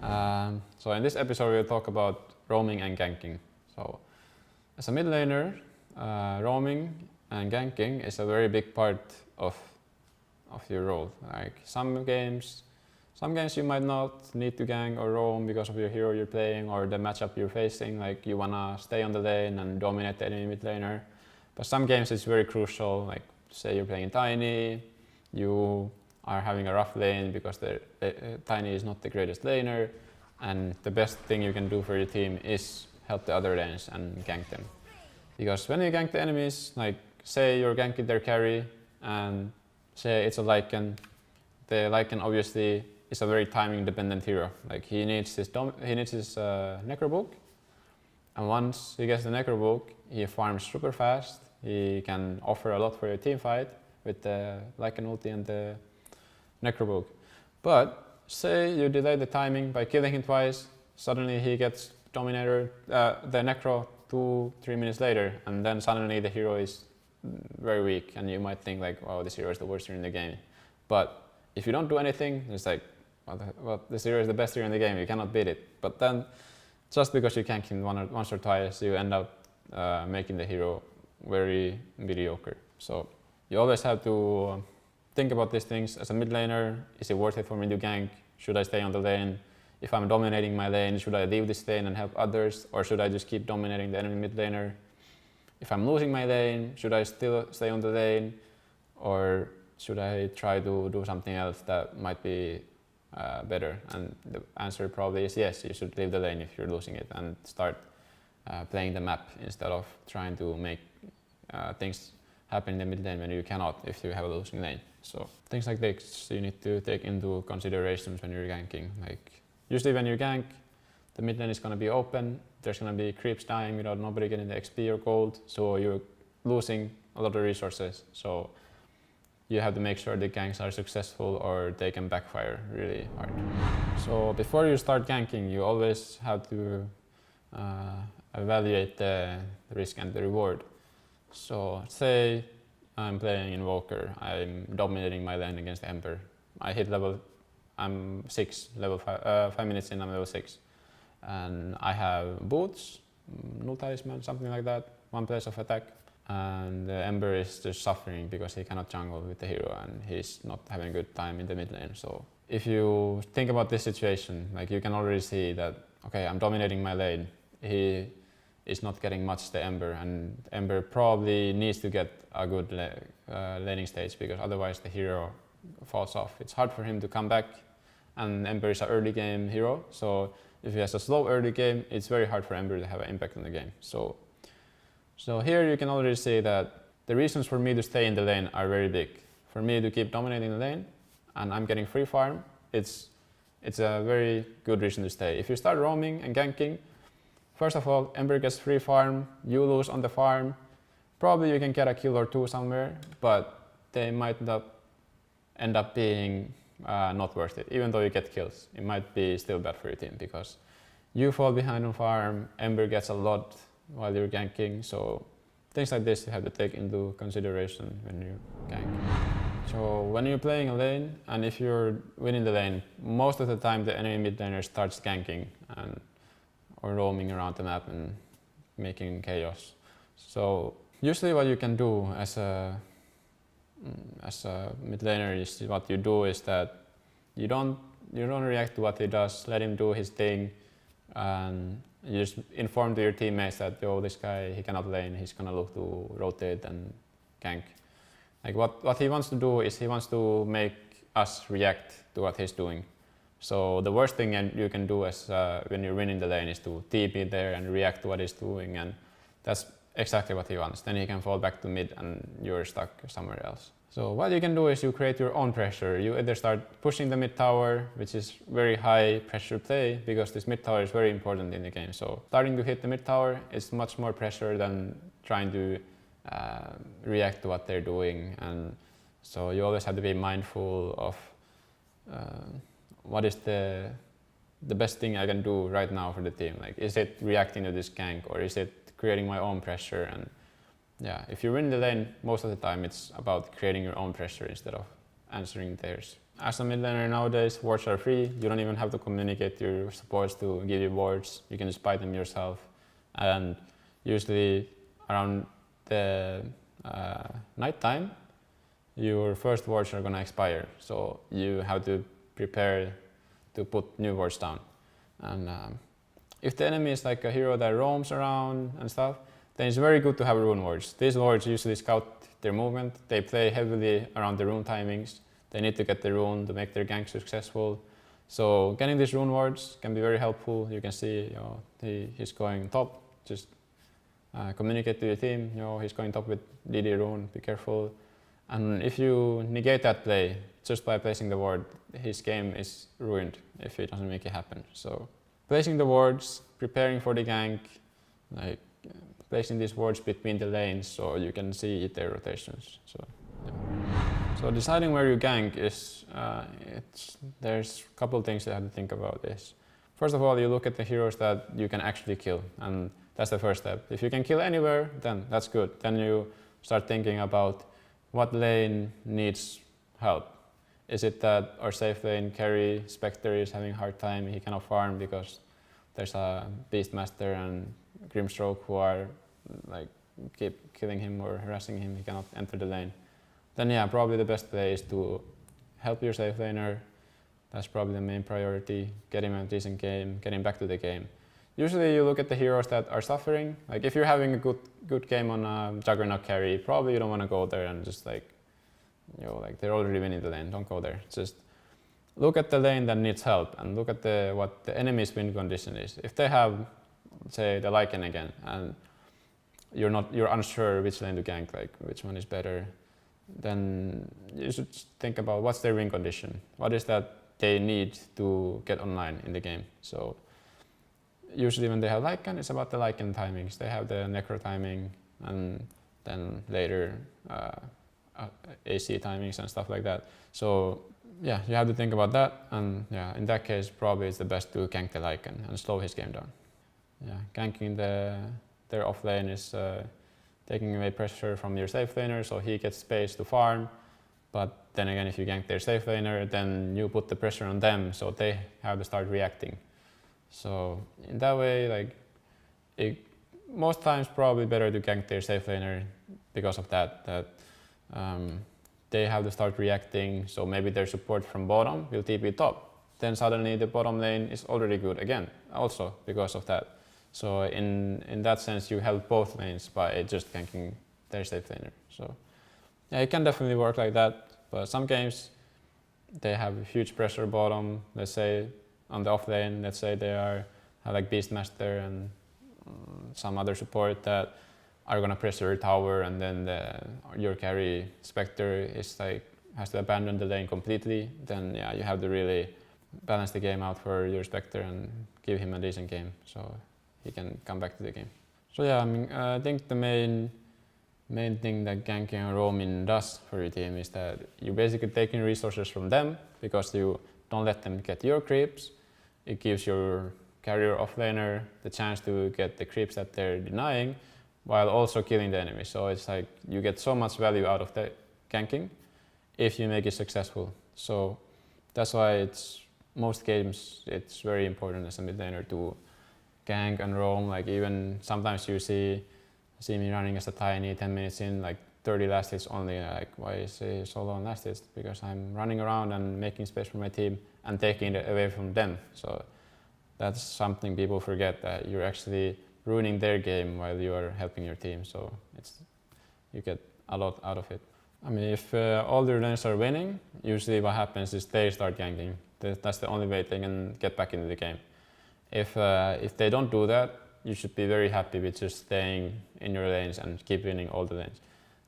So in this episode we'll talk about roaming and ganking. So as a mid laner, roaming and ganking is a very big part of your role. Like some games you might not need to gank or roam because of your hero you're playing or the matchup you're facing, like you wanna stay on the lane and dominate the enemy mid laner. But some games it's very crucial, like say you're playing Tiny, you are having a rough lane because the Tiny is not the greatest laner, and the best thing you can do for your team is help the other lanes and gank them. Because when you gank the enemies, like say you're ganking their carry and say it's a Lycan, the Lycan obviously is a very timing dependent hero. Like he needs his Necro Book, and once he gets the Necro Book, he farms super fast. He can offer a lot for your team fight with the Lycan ulti and the Necro Book. But say you delay the timing by killing him twice, suddenly he gets Dominator, the Necro 2-3 minutes later, and then suddenly the hero is very weak and you might think like, wow, this hero is the worst hero in the game. But if you don't do anything, it's like, well, this hero is the best hero in the game, you cannot beat it. But then, just because you cank him once or twice, you end up making the hero very mediocre. So you always have to think about these things. As a mid laner, is it worth it for me to gank? Should I stay on the lane? If I'm dominating my lane, should I leave this lane and help others? Or should I just keep dominating the enemy mid laner? If I'm losing my lane, should I still stay on the lane? Or should I try to do something else that might be better? And the answer probably is yes, you should leave the lane if you're losing it and start playing the map instead of trying to make things happen in the mid lane when you cannot if you have a losing lane. So things like this you need to take into considerations when you're ganking. Like usually when you gank, the mid lane is going to be open, there's going to be creeps dying without nobody getting the XP or gold, so you're losing a lot of resources. So you have to make sure the ganks are successful or they can backfire really hard. So before you start ganking, you always have to evaluate the risk and the reward. So say I'm playing Invoker, I'm dominating my lane against Ember. I hit I'm 6, 5 minutes in I'm level 6. And I have boots, null talisman, something like that, 1 place of attack. And the Ember is just suffering because he cannot jungle with the hero and he's not having a good time in the mid lane. So if you think about this situation, like you can already see that, okay, I'm dominating my lane. He is not getting much the Ember, and Ember probably needs to get a good laning stage because otherwise the hero falls off. It's hard for him to come back, and Ember is an early game hero, so if he has a slow early game, it's very hard for Ember to have an impact on the game. So here you can already see that the reasons for me to stay in the lane are very big. For me to keep dominating the lane and I'm getting free farm, it's a very good reason to stay. If you start roaming and ganking, first of all, Ember gets free farm, you lose on the farm, probably you can get a kill or two somewhere, but they might not end up being not worth it. Even though you get kills, it might be still bad for your team because you fall behind on farm, Ember gets a lot while you're ganking, so things like this you have to take into consideration when you gank. So when you're playing a lane, and if you're winning the lane, most of the time the enemy mid laner starts ganking or roaming around the map and making chaos. So usually what you can do as a mid laner is what you do is that you don't react to what he does, let him do his thing, and you just inform to your teammates that, yo, this guy, he cannot lane, he's gonna look to rotate and gank. Like what he wants to do is he wants to make us react to what he's doing. So the worst thing you can do as when you're winning the lane is to TP there and react to what he's doing, and that's exactly what he wants. Then he can fall back to mid and you're stuck somewhere else. So what you can do is you create your own pressure. You either start pushing the mid tower, which is very high pressure play because this mid tower is very important in the game. So starting to hit the mid tower is much more pressure than trying to react to what they're doing. And so you always have to be mindful of what is the best thing I can do right now for the team. Like, is it reacting to this gank or is it creating my own pressure? And yeah, if you win the lane, most of the time it's about creating your own pressure instead of answering theirs. as a mid laner nowadays, wards are free. You don't even have to communicate to your supports to give you wards. You can just buy them yourself. And usually around the night time, your first wards are gonna expire. So you have to prepare to put new wards down. And if the enemy is like a hero that roams around and stuff, then it's very good to have rune wards. These wards usually scout their movement. They play heavily around the rune timings. They need to get the rune to make their gank successful. So getting these rune wards can be very helpful. You can see, he's going top. Just communicate to your team. He's going top with DD rune. Be careful. And if you negate that play just by placing the ward, his game is ruined if he doesn't make it happen. So placing the wards, preparing for the gank, like placing these wards between the lanes so you can see their rotations. So deciding where you gank is, there's a couple things you have to think about this. First of all, you look at the heroes that you can actually kill, and that's the first step. If you can kill anywhere, then that's good. Then you start thinking about what lane needs help. Is it that our safe lane carry Spectre is having a hard time, he cannot farm because there's a Beastmaster and Grimstroke who are like keep killing him or harassing him, he cannot enter the lane. Then yeah, probably the best play is to help your safe laner. That's probably the main priority, get him a decent game, get him back to the game. Usually you look at the heroes that are suffering. Like if you're having a good game on a Juggernaut carry, probably you don't want to go there and just like they're already winning the lane, don't go there. Just look at the lane that needs help and look at what the enemy's win condition is. If they have, say, the Lycan again, and you're unsure which lane to gank, like which one is better, then you should think about what's their win condition. What is that they need to get online in the game? So usually when they have Lycan, it's about the Lycan timings. They have the Necro timing and then later AC timings and stuff like that. So yeah, you have to think about that, and yeah, in that case probably it's the best to gank the Lycan and slow his game down. Yeah, ganking their off lane is taking away pressure from your safe laner so he gets space to farm, but then again if you gank their safe laner then you put the pressure on them so they have to start reacting. So in that way, like most times probably better to gank their safe laner because of that they have to start reacting, so maybe their support from bottom will TP top. Then suddenly the bottom lane is already good again, also because of that. So in that sense you help both lanes by just ganking their safe laner. So yeah, it can definitely work like that, but some games they have huge pressure bottom, let's say on the off lane, let's say they have like Beastmaster and some other support that are gonna pressure your tower, and then your carry Spectre is like has to abandon the lane completely. Then yeah, you have to really balance the game out for your Spectre and give him a decent game so he can come back to the game. So yeah, I mean, I think the main thing that ganking and roaming does for your team is that you basically taking resources from them because you don't let them get your creeps. It gives your carrier offlaner the chance to get the creeps that they're denying while also killing the enemy. So it's like you get so much value out of the ganking if you make it successful. So that's why most games it's very important as a mid laner to gank and roam. Like even sometimes you see me running as a tiny 10 minutes in, like 30 last hits only, like why is he so low on last hits? Because I'm running around and making space for my team and taking it away from them. So that's something people forget, that you're actually ruining their game while you are helping your team. So you get a lot out of it. I mean, if all the lanes are winning, usually what happens is they start ganking. That's the only way they can get back into the game. If they don't do that, you should be very happy with just staying in your lanes and keep winning all the lanes.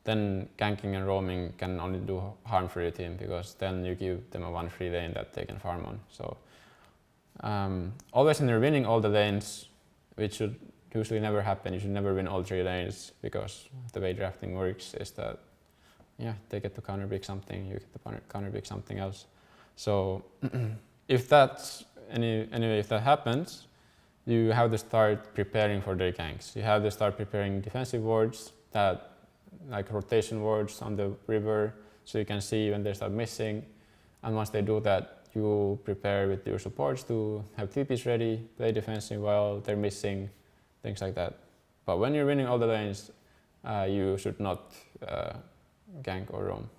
Then ganking and roaming can only do harm for your team, because then you give them a one free lane that they can farm on. So always when you're winning all the lanes, which should usually never happen, you should never win all 3 lanes, because the way drafting works is that they get to counter pick something, you get to counter pick something else. So if that happens, you have to start preparing for their ganks. You have to start preparing defensive wards, like rotation wards on the river, so you can see when they start missing. And once they do that, you prepare with your supports to have TPs ready, play defensive while they're missing, things like that. But when you're winning all the lanes, you should not gank or roam.